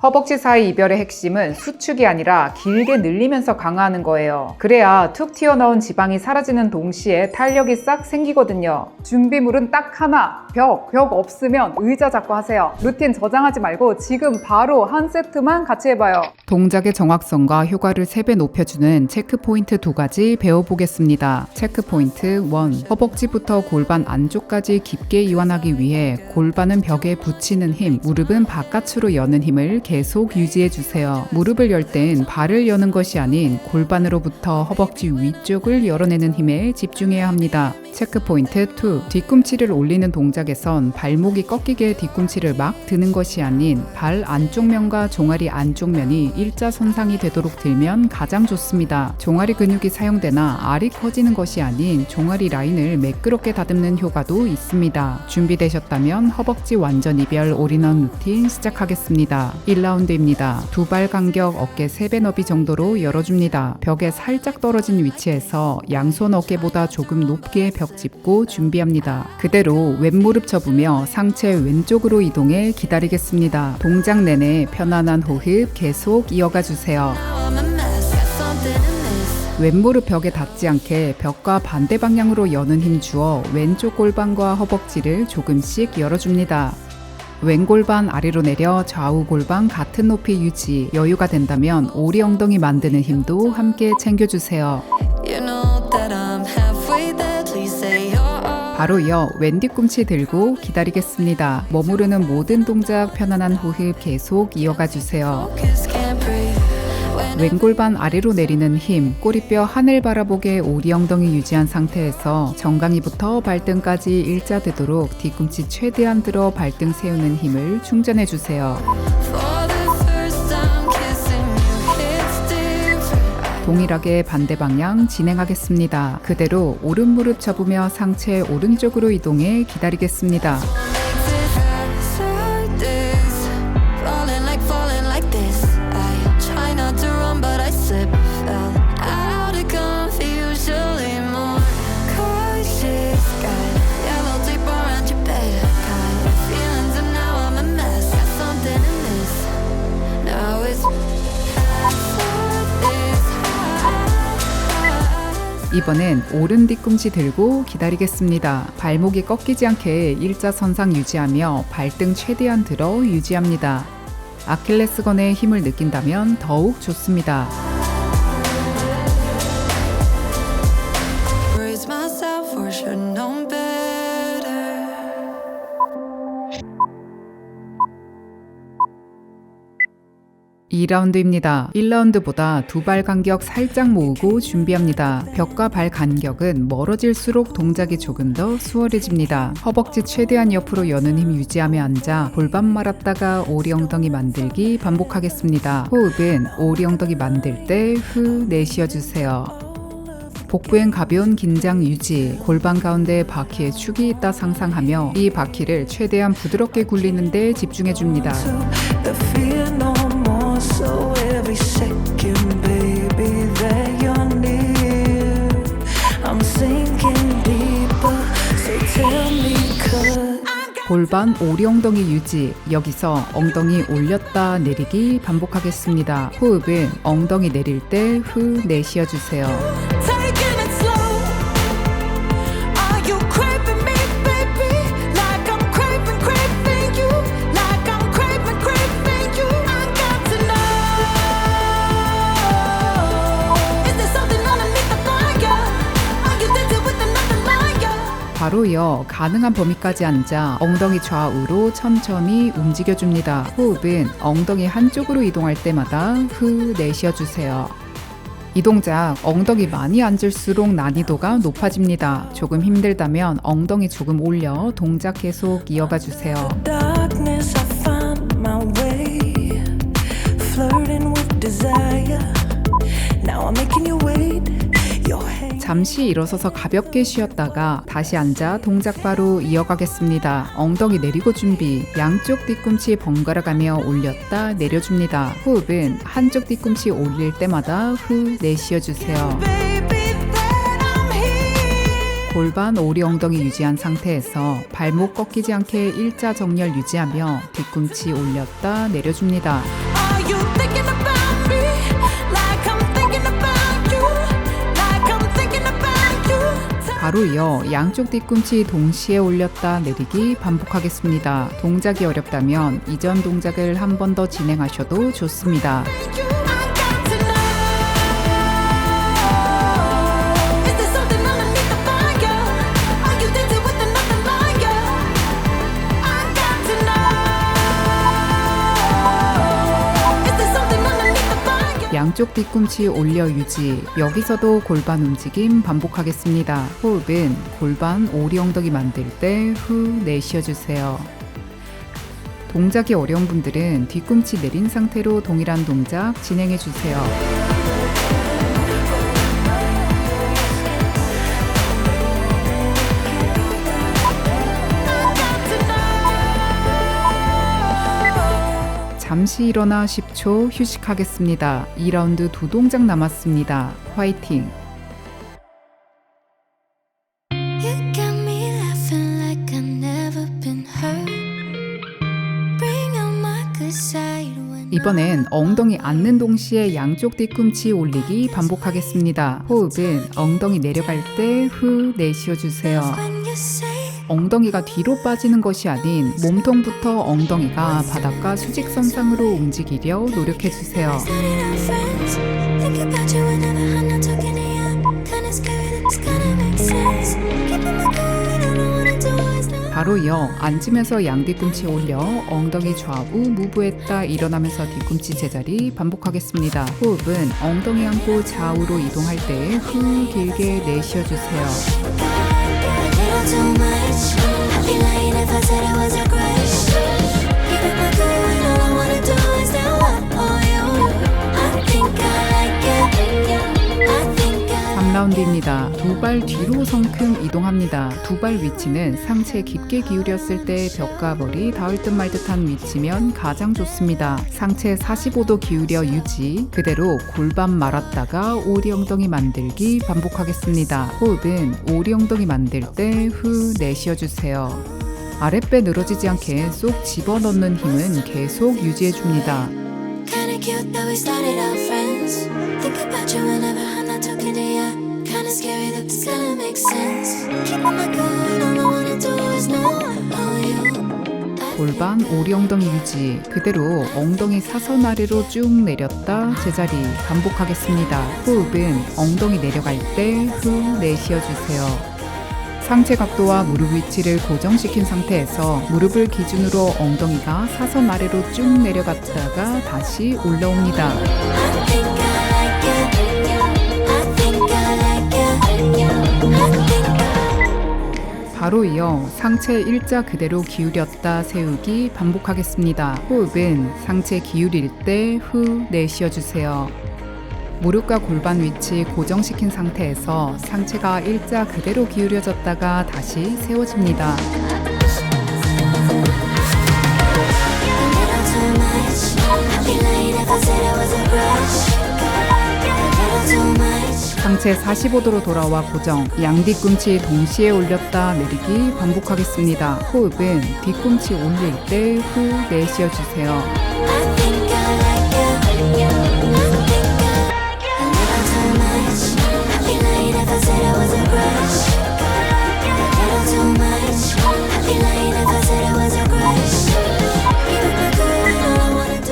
허벅지 사이 이별의 핵심은 수축이 아니라 길게 늘리면서 강화하는 거예요. 그래야 툭 튀어나온 지방이 사라지는 동시에 탄력이 싹 생기거든요. 준비물은 딱 하나. 벽 없으면 의자 잡고 하세요. 루틴 저장하지 말고 지금 바로 한 세트만 같이 해봐요. 동작의 정확성과 효과를 3배 높여주는 체크포인트 2가지 배워보겠습니다. 체크포인트 1. 허벅지부터 골반 안쪽까지 깊게 이완하기 위해 골반은 벽에 붙이는 힘, 무릎은 바깥으로 여는 힘을 계속 유지해주세요. 무릎을 열 땐 발을 여는 것이 아닌 골반으로부터 허벅지 위쪽을 열어내는 힘에 집중해야 합니다. 체크포인트 2. 뒤꿈치를 올리는 동작에선 발목이 꺾이게 뒤꿈치를 막 드는 것이 아닌 발 안쪽 면과 종아리 안쪽 면이 일자선상이 되도록 들면 가장 좋습니다. 종아리 근육이 사용되나 알이 커지는 것이 아닌 종아리 라인을 매끄럽게 다듬는 효과도 있습니다. 준비되셨다면 허벅지 완전 이별 올인원 루틴 시작하겠습니다. 1라운드입니다. 두 발 간격 어깨 3배 너비 정도로 열어줍니다. 벽에 살짝 떨어진 위치에서 양손 어깨보다 조금 높게 벽 짚고 준비합니다. 그대로 왼무릎 접으며 상체 왼쪽으로 이동해 기다리겠습니다. 동작 내내 편안한 호흡 계속 이어가 주세요. 왼무릎 벽에 닿지 않게 벽과 반대 방향으로 여는 힘 주어 왼쪽 골반과 허벅지를 조금씩 열어줍니다. 왼 골반 아래로 내려 좌우 골반 같은 높이 유지. 여유가 된다면 오리 엉덩이 만드는 힘도 함께 챙겨주세요. 바로 이어 왼 뒤꿈치 들고 기다리겠습니다. 머무르는 모든 동작 편안한 호흡 계속 이어가 주세요. 왼 골반 아래로 내리는 힘, 꼬리뼈 하늘 바라보게 오리 엉덩이 유지한 상태에서 정강이부터 발등까지 일자되도록 뒤꿈치 최대한 들어 발등 세우는 힘을 충전해 주세요. 동일하게 반대 방향 진행하겠습니다. 그대로 오른 무릎 접으며 상체 오른쪽으로 이동해 기다리겠습니다. 이번엔 오른 뒤꿈치 들고 기다리겠습니다. 발목이 꺾이지 않게 일자선상 유지하며 발등 최대한 들어 유지합니다. 아킬레스건에 힘을 느낀다면 더욱 좋습니다. 2라운드입니다. 1라운드보다 두 발 간격 살짝 모으고 준비합니다. 벽과 발 간격은 멀어질수록 동작이 조금 더 수월해집니다. 허벅지 최대한 옆으로 여는 힘 유지하며 앉아 골반 말았다가 오리 엉덩이 만들기 반복하겠습니다. 호흡은 오리 엉덩이 만들 때 후 내쉬어주세요. 복부엔 가벼운 긴장 유지, 골반 가운데 바퀴에 축이 있다 상상하며 이 바퀴를 최대한 부드럽게 굴리는 데 집중해줍니다. So every second, baby, that you're near, I'm sinking deeper, so tell me could 골반 오리 엉덩이 유지. 여기서 엉덩이 올렸다 내리기 반복하겠습니다. 호흡은 엉덩이 내릴 때 후 내쉬어주세요. 바로 이어 가능한 범위까지 앉아 엉덩이 좌우로 천천히 움직여줍니다. 호흡은 엉덩이 한쪽으로 이동할 때마다 후 내쉬어주세요. 이 동작 엉덩이 많이 앉을수록 난이도가 높아집니다. 조금 힘들다면 엉덩이 조금 올려 동작 계속 이어가 주세요. 잠시 일어서서 가볍게 쉬었다가 다시 앉아 동작 바로 이어가겠습니다. 엉덩이 내리고 준비. 양쪽 뒤꿈치 번갈아 가며 올렸다 내려줍니다. 호흡은 한쪽 뒤꿈치 올릴 때마다 후 내쉬어주세요. 골반 오리 엉덩이 유지한 상태에서 발목 꺾이지 않게 일자 정렬 유지하며 뒤꿈치 올렸다 내려줍니다. 바로 이어 양쪽 뒤꿈치 동시에 올렸다 내리기 반복하겠습니다. 동작이 어렵다면 이전 동작을 한 번 더 진행하셔도 좋습니다. 양쪽 뒤꿈치 올려 유지. 여기서도 골반 움직임 반복하겠습니다. 호흡은 골반 오리 엉덩이 만들 때 후 내쉬어주세요. 동작이 어려운 분들은 뒤꿈치 내린 상태로 동일한 동작 진행해주세요. 잠시 일어나 10초 휴식하겠습니다. 2라운드 2동작 남았습니다. 화이팅! 이번엔 엉덩이 앉는 동시에 양쪽 뒤꿈치 올리기 반복하겠습니다. 호흡은 엉덩이 내려갈 때 후 내쉬어주세요. 엉덩이가 뒤로 빠지는 것이 아닌 몸통부터 엉덩이가 바닥과 수직선상으로 움직이려 노력해주세요. 바로 이어 앉으면서 양뒤꿈치 올려 엉덩이 좌우 무브했다 일어나면서 뒤꿈치 제자리 반복하겠습니다. 호흡은 엉덩이 안고 좌우로 이동할 때 후 길게 내쉬어주세요. 라운드입니다. 두 발 뒤로 성큼 이동합니다. 두 발 위치는 상체 깊게 기울였을 때 벽과 머리 닿을 듯 말 듯한 위치면 가장 좋습니다. 상체 45도 기울여 유지. 그대로 골반 말았다가 오리 엉덩이 만들기 반복하겠습니다. 호흡은 오리 엉덩이 만들 때 후 내쉬어주세요. 아랫배 늘어지지 않게 쏙 집어넣는 힘은 계속 유지해줍니다. 골반 오리 엉덩이 유지. 그대로 엉덩이 사선 아래로 쭉 내렸다 제자리 반복하겠습니다. 호흡은 엉덩이 내려갈 때 후 내쉬어주세요. 상체 각도와 무릎 위치를 고정시킨 상태에서 무릎을 기준으로 엉덩이가 사선 아래로 쭉 내려갔다가 다시 올라옵니다. 바로 이어 상체 일자 그대로 기울였다 세우기 반복하겠습니다. 호흡은 상체 기울일 때 후 내쉬어주세요. 무릎과 골반 위치 고정시킨 상태에서 상체가 일자 그대로 기울여졌다가 다시 세워집니다. 상체 45도로 돌아와 고정. 양뒤꿈치 동시에 올렸다 내리기 반복하겠습니다. 호흡은 뒤꿈치 올릴 때 후 내쉬어주세요.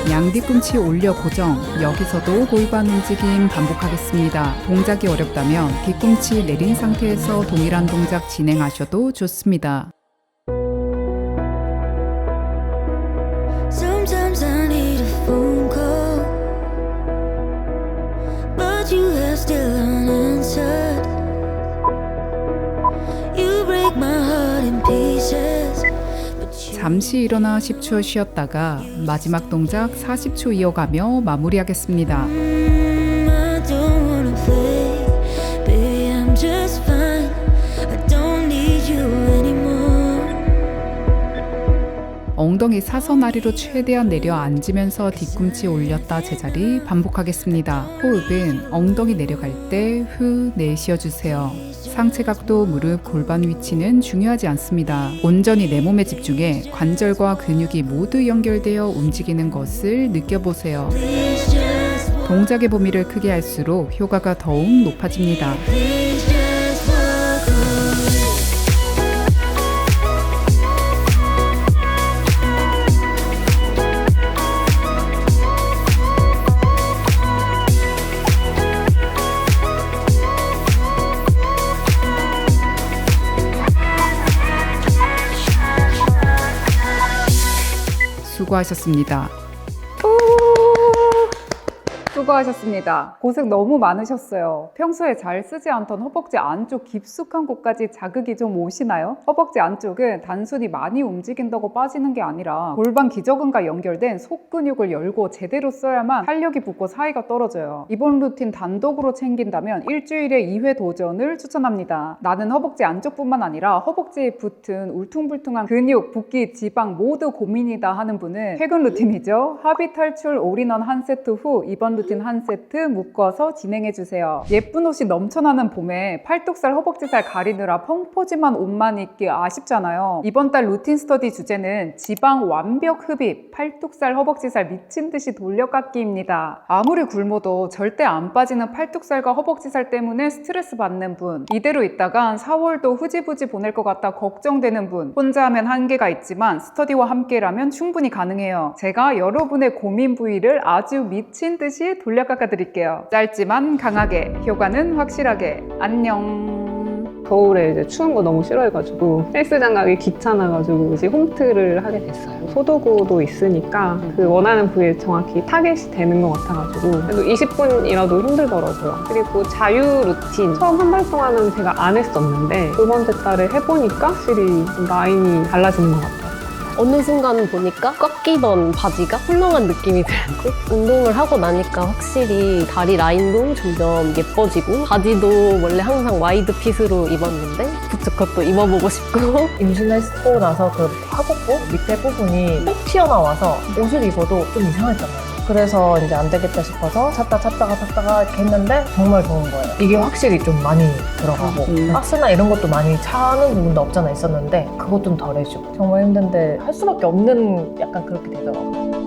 양뒤꿈치 올려 고정. 여기서도 골반 움직임 반복하겠습니다. 동작이 어렵다면 뒤꿈치 내린 상태에서 동일한 동작 진행하셔도 좋습니다. Sometimes I need a phone call, but you have still unanswered. You break my heart in pieces. 잠시 일어나 10초 쉬었다가 마지막 동작 40초 이어가며 마무리하겠습니다. I don't wanna play, baby. I'm just fine. I don't need you anymore. 엉덩이 사선 아래로 최대한 내려 앉으면서 뒤꿈치 올렸다 제자리 반복하겠습니다. 호흡은 엉덩이 내려갈 때 후 내쉬어주세요. 상체 각도, 무릎, 골반 위치는 중요하지 않습니다. 온전히 내 몸에 집중해 관절과 근육이 모두 연결되어 움직이는 것을 느껴보세요. Please just walk, 동작의 범위를 크게 할수록 효과가 더욱 높아집니다. please just walk away. 수고하셨습니다. 수고하셨습니다. 고생 너무 많으셨어요. 평소에 잘 쓰지 않던 허벅지 안쪽 깊숙한 곳까지 자극이 좀 오시나요? 허벅지 안쪽은 단순히 많이 움직인다고 빠지는 게 아니라 골반 기저근과 연결된 속근육을 열고 제대로 써야만 탄력이 붙고 사이가 떨어져요. 이번 루틴 단독으로 챙긴다면 일주일에 2회 도전을 추천합니다. 나는 허벅지 안쪽뿐만 아니라 허벅지에 붙은 울퉁불퉁한 근육, 붓기, 지방 모두 고민이다 하는 분은 최근 루틴이죠. 하비 탈출 올인원 한 세트 후 이번 루틴 한 세트 묶어서 진행해주세요. 예쁜 옷이 넘쳐나는 봄에 팔뚝살, 허벅지살 가리느라 펑퍼짐한 옷만 입기 아쉽잖아요. 이번 달 루틴 스터디 주제는 지방 완벽 흡입, 팔뚝살, 허벅지살 미친듯이 돌려깎기입니다. 아무리 굶어도 절대 안 빠지는 팔뚝살과 허벅지살 때문에 스트레스 받는 분, 이대로 있다간 4월도 후지부지 보낼 것 같아 걱정되는 분, 혼자 하면 한계가 있지만 스터디와 함께라면 충분히 가능해요. 제가 여러분의 고민 부위를 아주 미친듯이 돌려깎아 드릴게요. 짧지만 강하게, 효과는 확실하게. 안녕. 겨울에 이제 추운 거 너무 싫어해가지고 헬스장 가기 귀찮아가지고 이제 홈트를 하게 됐어요. 소도구도 있으니까 그 원하는 부위에 정확히 타겟이 되는 것 같아가지고 그래도 20분이라도 힘들더라고요. 그리고 자유 루틴 처음 한 달 동안은 제가 안 했었는데 두 번째 달에 해보니까 확실히 좀 라인이 달라지는 것 같아요. 어느 순간 보니까 꺾이던 바지가 훌렁한 느낌이 들고 운동을 하고 나니까 확실히 다리 라인도 점점 예뻐지고 바지도 원래 항상 와이드 핏으로 입었는데 부츠컷도 입어보고 싶고 임신했고 나서 그 하복부 밑에 부분이 꼭 튀어나와서 옷을 입어도 좀 이상했잖아요. 그래서 이제 안 되겠다 싶어서 찾다가 이렇게 했는데 정말 좋은 거예요. 이게 확실히 좀 많이 들어가고 박스나 이런 것도 많이 차는 부분도 없잖아 있었는데 그것 좀 덜해주고 정말 힘든데 할 수밖에 없는 약간 그렇게 되더라고요.